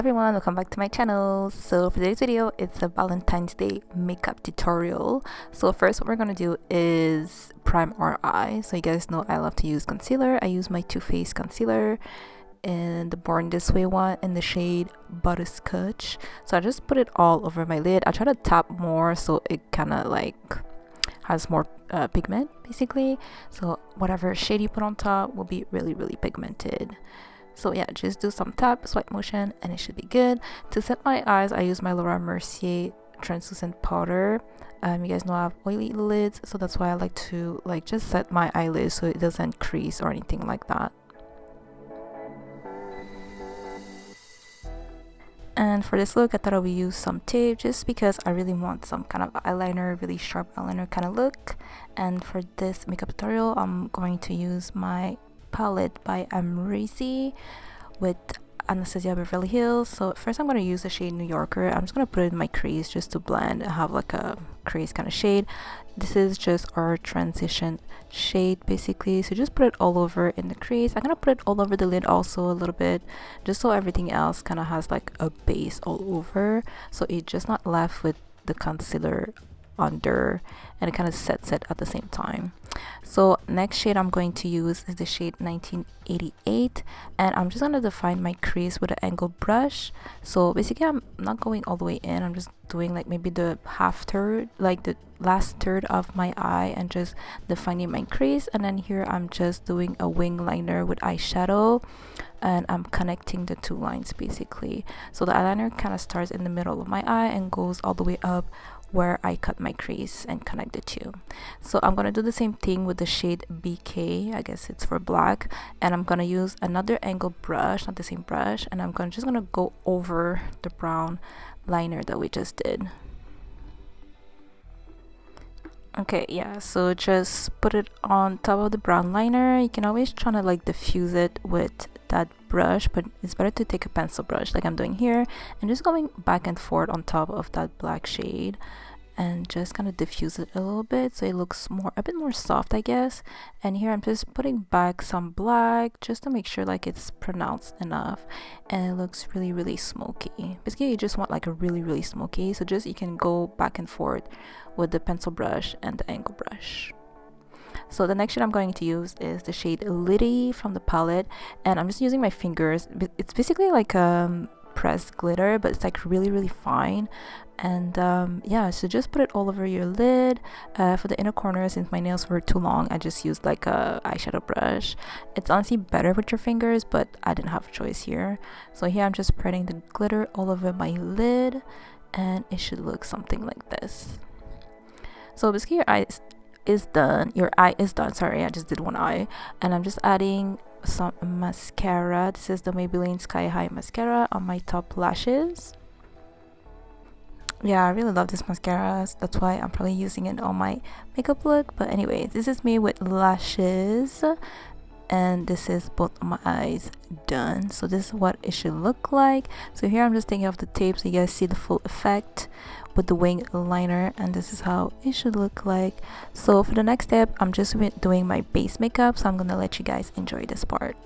everyone, welcome back to my channel. So for today's video, it's a Valentine's Day makeup tutorial. So first what we're going to do is prime our eye. So you guys know I love to use concealer. I use my Too Faced concealer in the Born This Way one in the shade Butterscotch. So I just put it all over my lid. I try to tap more so it kind of like has more pigment basically. So whatever shade you put on top will be really pigmented. So yeah, just do some tap, swipe motion, and it should be good. To set my eyes, I use my Mercier translucent powder. You guys know I have oily lids, so that's why I like to just set my eyelids so it doesn't crease or anything like that. And for this look, I thought I would use some tape just because I really want some kind of eyeliner, really sharp eyeliner kind of look. And for this makeup tutorial, I'm going to use my palette by Armez with Anastasia Beverly Hills. So first I'm going to use the shade New Yorker. I'm just going to put it in my crease just to blend and have like a crease kind of shade. This is just our transition shade basically, so just put it all over in the crease. I'm going to put it all over the lid also a little bit, just so everything else kind of has like a base all over, so it's just not left with the concealer under, and it kind of sets it at the same time. So next shade I'm going to use is the shade 1988, and I'm just going to define my crease with an angled brush. So basically I'm not going all the way in, I'm just doing like maybe the half third, like the last third of my eye, and just defining my crease. And then here I'm just doing a wing liner with eyeshadow, and I'm connecting the two lines basically. So the eyeliner kind of starts in the middle of my eye and goes all the way up where I cut my crease and connect the two. So I'm gonna do the same thing with the shade BK, I guess it's for black, and I'm gonna use another angled brush, not the same brush, and I'm just gonna go over the brown liner that we just did. Okay, yeah, so just put it on top of the brown liner. You can always try to like diffuse it with that brush, but it's better to take a pencil brush like I'm doing here and just going back and forth on top of that black shade and just kind of diffuse it a little bit so it looks a bit more soft, I guess. And here I'm just putting back some black just to make sure like it's pronounced enough and it looks really smoky. Basically you just want like a really smoky, so just you can go back and forth with the pencil brush and the angle brush. So the next shade I'm going to use is the shade Liddy from the palette, and I'm just using my fingers. It's basically like pressed glitter, but it's like really fine. And yeah, so just put it all over your lid. For the inner corner, since my nails were too long, I just used like a eyeshadow brush. It's honestly better with your fingers, but I didn't have a choice here. So here I'm just spreading the glitter all over my lid, and it should look something like this. So basically your eye is done. Sorry, I just did one eye, and I'm just adding some mascara. This is the Maybelline Sky High mascara on my top lashes. Yeah, I really love this mascara, that's why I'm probably using it on my makeup look. But anyways, this is me with lashes, and this is both of my eyes done. So this is what it should look like. So here I'm just taking off the tape so you guys see the full effect with the wing liner, and this is how it should look like. So for the next step, I'm just doing my base makeup, so I'm gonna let you guys enjoy this part.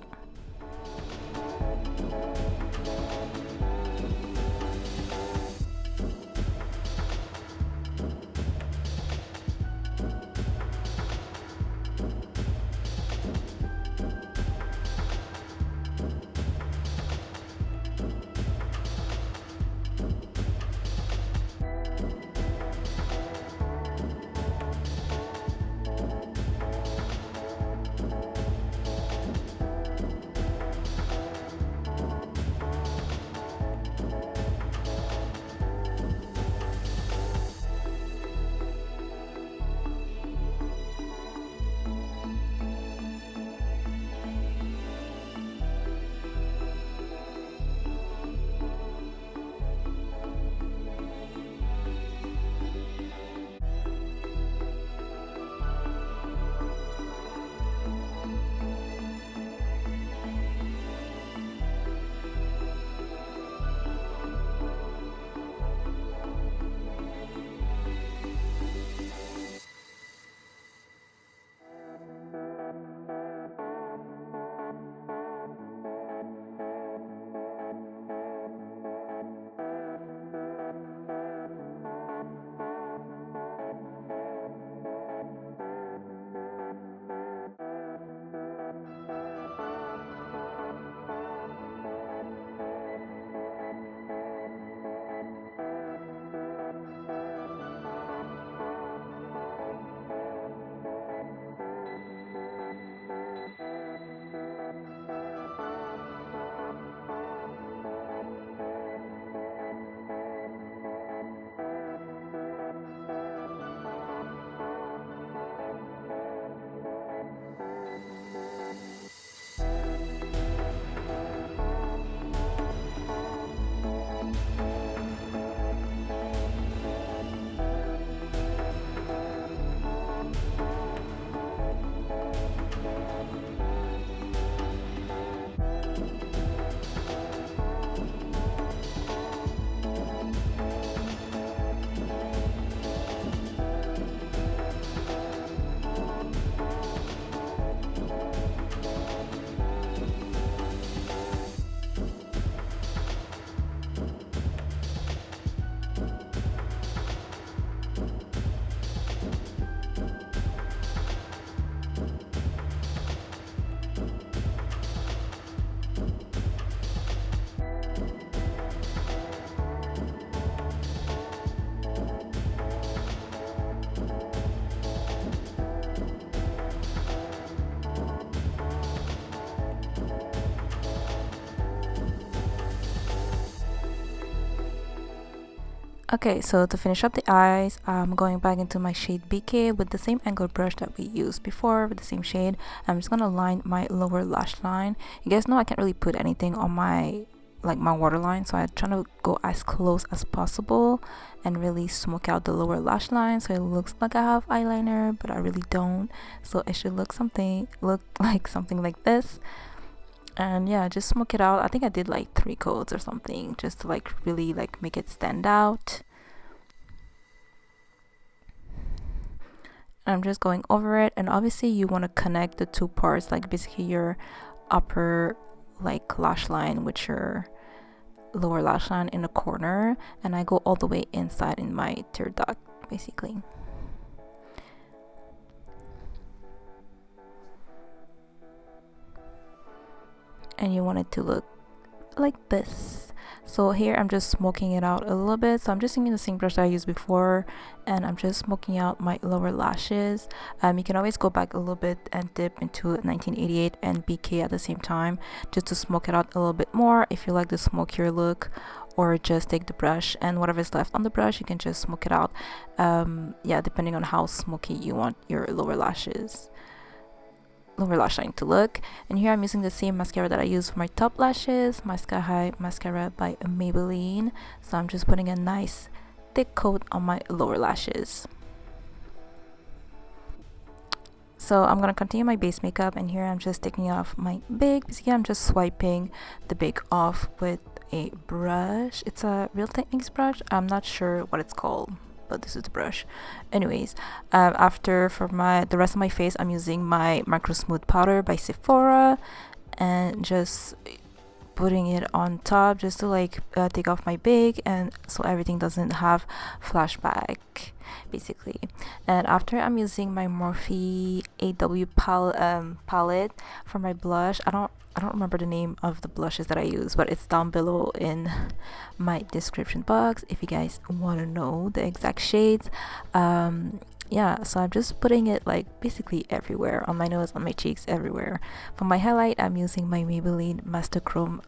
Okay, so to finish up the eyes, I'm going back into my shade BK with the same angled brush that we used before with the same shade. I'm just gonna line my lower lash line. You guys know I can't really put anything on my waterline, so I'm trying to go as close as possible and really smoke out the lower lash line so it looks like I have eyeliner, but I really don't. So it should look like something like this. And yeah, just smoke it out. I think I did like 3 coats or something just to like really like make it stand out. I'm just going over it, and obviously you want to connect the two parts, like basically your upper like lash line with your lower lash line in the corner, and I go all the way inside in my tear duct basically. And you want it to look like this. So here I'm just smoking it out a little bit. So I'm just using the same brush that I used before, and I'm just smoking out my lower lashes. You can always go back a little bit and dip into 1988 and BK at the same time just to smoke it out a little bit more if you like the smokier look, or just take the brush and whatever's left on the brush you can just smoke it out. Yeah, depending on how smoky you want your lower lash line to look. And here I'm using the same mascara that I use for my top lashes, my Sky High mascara by Maybelline. So I'm just putting a nice thick coat on my lower lashes. So I'm gonna continue my base makeup, and here I'm just taking off my big. Basically I'm just swiping the big off with a brush. It's a Real Techniques brush. I'm not sure what it's called, but this is the brush. Anyways, after for the rest of my face, I'm using my micro smooth powder by Sephora, and just putting it on top just to like take off my big, and so everything doesn't have flashback basically. And after, I'm using my Morphe AW palette for my blush. I don't remember the name of the blushes that I use, but it's down below in my description box if you guys want to know the exact shades. Yeah, so I'm just putting it like basically everywhere, on my nose, on my cheeks, everywhere. For my highlight, I'm using my Maybelline Master Chrome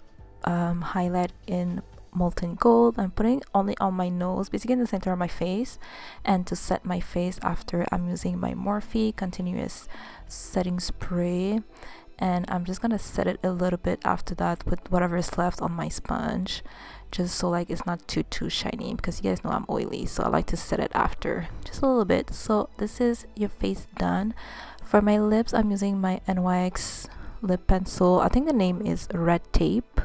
highlight in molten gold. I'm putting only on my nose, basically in the center of my face. And to set my face after, I'm using my Morphe continuous setting spray, and I'm just gonna set it a little bit after that with whatever is left on my sponge, just so like it's not too shiny, because you guys know I'm oily, so I like to set it after just a little bit. So this is your face done. For my lips, I'm using my NYX lip pencil. I think the name is Red Tape.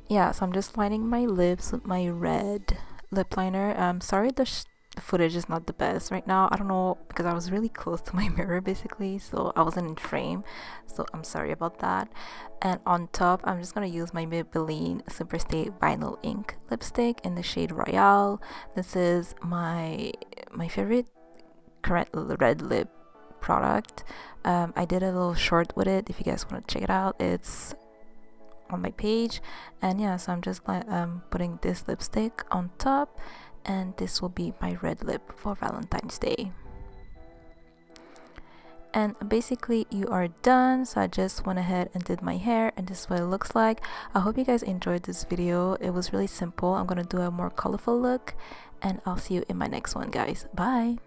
Yeah, so I'm just lining my lips with my red lip liner. Sorry the footage is not the best right now. I don't know, because I was really close to my mirror basically, so I wasn't in frame, so I'm sorry about that. And on top, I'm just gonna use my Maybelline Superstay Vinyl Ink lipstick in the shade Royale. This is my favorite current red lip product. I did a little short with it. If you guys want to check it out, it's on my page. And yeah, so I'm just putting this lipstick on top, and this will be my red lip for Valentine's Day. And basically you are done. So I just went ahead and did my hair, and this is what it looks like. I hope you guys enjoyed this video. It was really simple. I'm gonna do a more colorful look, and I'll see you in my next one, guys. Bye.